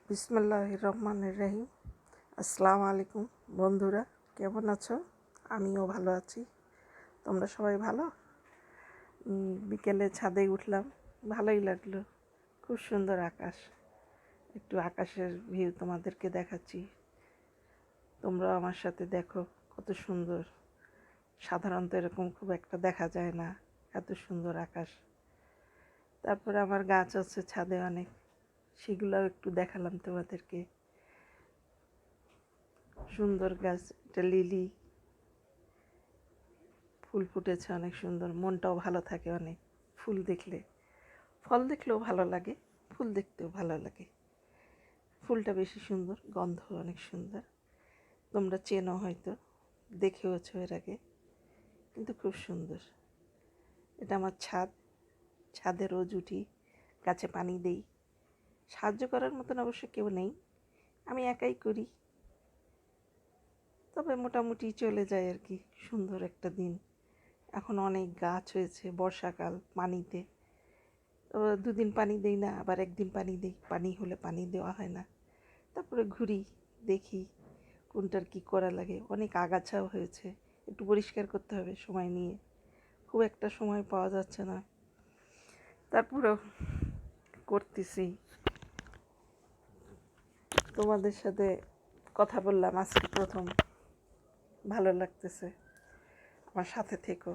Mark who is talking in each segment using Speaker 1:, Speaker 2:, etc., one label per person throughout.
Speaker 1: বিসমিল্লাহির রহমানির রহিম। আসসালামু আলাইকুম বন্ধুরা, কেমন আছো? আমিও ভালো আছি। তোমরা সবাই ভালো? বিকেলে ছাদে উঠলাম, ভালোই লাগলো। খুব সুন্দর আকাশ। একটু আকাশের ভিউ তোমাদেরকে দেখাচ্ছি, তোমরাও আমার সাথে দেখো কত সুন্দর। সাধারণত এরকম খুব একটা দেখা যায় না, এত সুন্দর আকাশ। তারপরে আমার গাছ আছে ছাদে অনেক, সেগুলোও একটু দেখালাম তোমাদেরকে। সুন্দর গাছ, এটা লিলি, ফুল ফুটেছে অনেক সুন্দর। মনটাও ভালো থাকে অনেক ফুল দেখলে। ফল দেখলেও ভালো লাগে, ফুল দেখতেও ভালো লাগে। ফুলটা বেশি সুন্দর, গন্ধ অনেক সুন্দর। তোমরা চেনো হয়তো, দেখেওছো এর আগে, কিন্তু খুব সুন্দর। এটা আমার ছাদ। ছাদে রোজ উঠি, গাছে পানি দেই। সাহায্য করার মতন অবশ্য কেউ নেই, আমি একাই করি। তবে মোটামুটি চলে যায় আর কি। সুন্দর একটা দিন। এখন অনেক গাছ হয়েছে, বর্ষাকাল, পানিতে তো দুদিন পানি দেই না, আবার একদিন পানি দিই। পানি হলে পানি দেওয়া হয় না। তারপরে ঘুরি, দেখি কোনটার কি করা লাগে। অনেক আগাছাও হয়েছে, একটু পরিষ্কার করতে হবে সময় নিয়ে। খুব একটা সময় পাওয়া যাচ্ছে না, তারপরেও করতেছি। তোমাদের সাথে কথা বললাম আজকে প্রথম, ভালো লাগতেছে। আমার সাথে থেকো,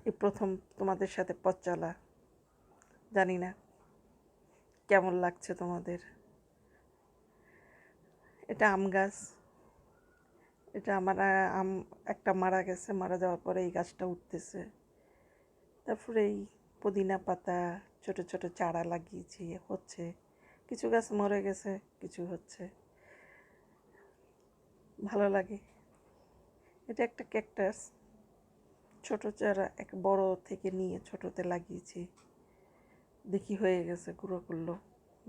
Speaker 1: এই প্রথম তোমাদের সাথে পথ চলা। জানি না কেমন লাগছে তোমাদের। এটা আম গাছ। এটা আমার আম একটা মারা গেছে, মারা যাওয়ার পরে এই গাছটা উঠতেছে। তারপরে এই পুদিনা পাতা, ছোট ছোট চারা লাগিয়েছি, হচ্ছে। কিছু গাছ মরে গেছে, কিছু হচ্ছে, ভালো লাগে। এটা একটা ক্যাকটাস, ছোট চারা এক বড় থেকে নিয়ে ছোটতে লাগিয়েছি। দেখি হয়ে গেছে, গ্রো করলো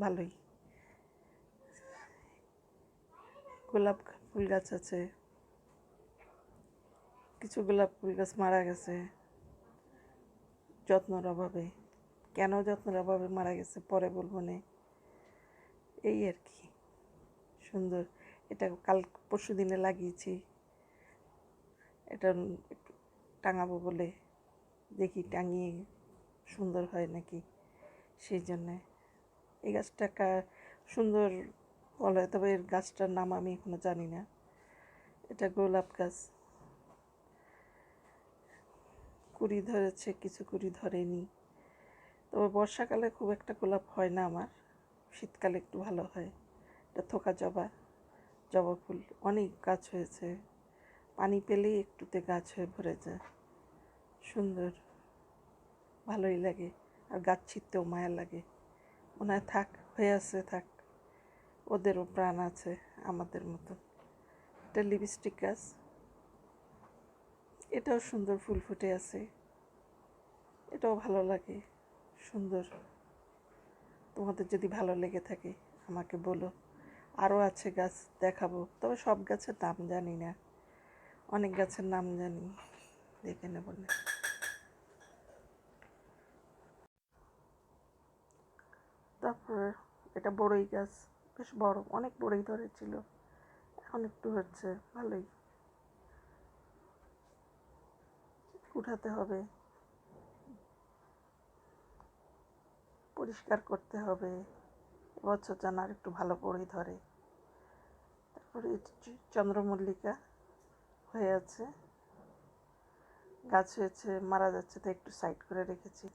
Speaker 1: ভালোই। গোলাপ ফুল গাছ আছে, কিছু গোলাপ ফুল গাছ মারা গেছে যত্নর অভাবে। কেন যত্নের অভাবে মারা গেছে পরে বলবো না, এই আর কি। সুন্দর। এটা কাল পরশু দিনে লাগিয়েছি। এটা একটু টাঙাবো বলে, দেখি টাঙিয়ে সুন্দর হয় নাকি, সেই জন্যে। এই গাছটা সুন্দর বলে, তবে এর গাছটার নাম আমি এখনো জানি না। এটা গোলাপ গাছ, কুড়ি ধরেছে, কিছু কুড়ি ধরেনি। তবে বর্ষাকালে খুব একটা গোলাপ হয় না আমার, শীতকালে একটু ভালো হয়। এটা থোকা জবা, জবা ফুল অনেক গাছ হয়েছে। পানি পেলেই একটুতে গাছ হয়ে ভরে যায়। সুন্দর, ভালোই লাগে। আর গাছ ছিঁড়তেও মায়া লাগে, মনে হয় থাক, হয়ে আছে থাক, ওদেরও প্রাণ আছে আমাদের মতো। এটা লিপস্টিক গাছ, এটাও সুন্দর ফুল ফুটে আছে, এটাও ভালো লাগে, সুন্দর। তোমাদের যদি ভালো লেগে থাকে আমাকে বলো। আরও আছে গাছ, দেখাবো, তবে সব গাছের নাম জানি না, অনেক গাছের নাম জানি, দেখে নেব না। তারপর এটা বড়ই গাছ, বেশ বড়, অনেক বড়ই ধরেছিল, এখন একটু হচ্ছে, ভালোই। উঠাতে হবে, পরিষ্কার করতে হবে, এবছর যেন আর একটু ভালো বড়ই ধরে। তারপরে চন্দ্রমল্লিকা হয়ে আছে, গাছ হয়েছে, মারা যাচ্ছে, তো একটু সাইড করে রেখেছি।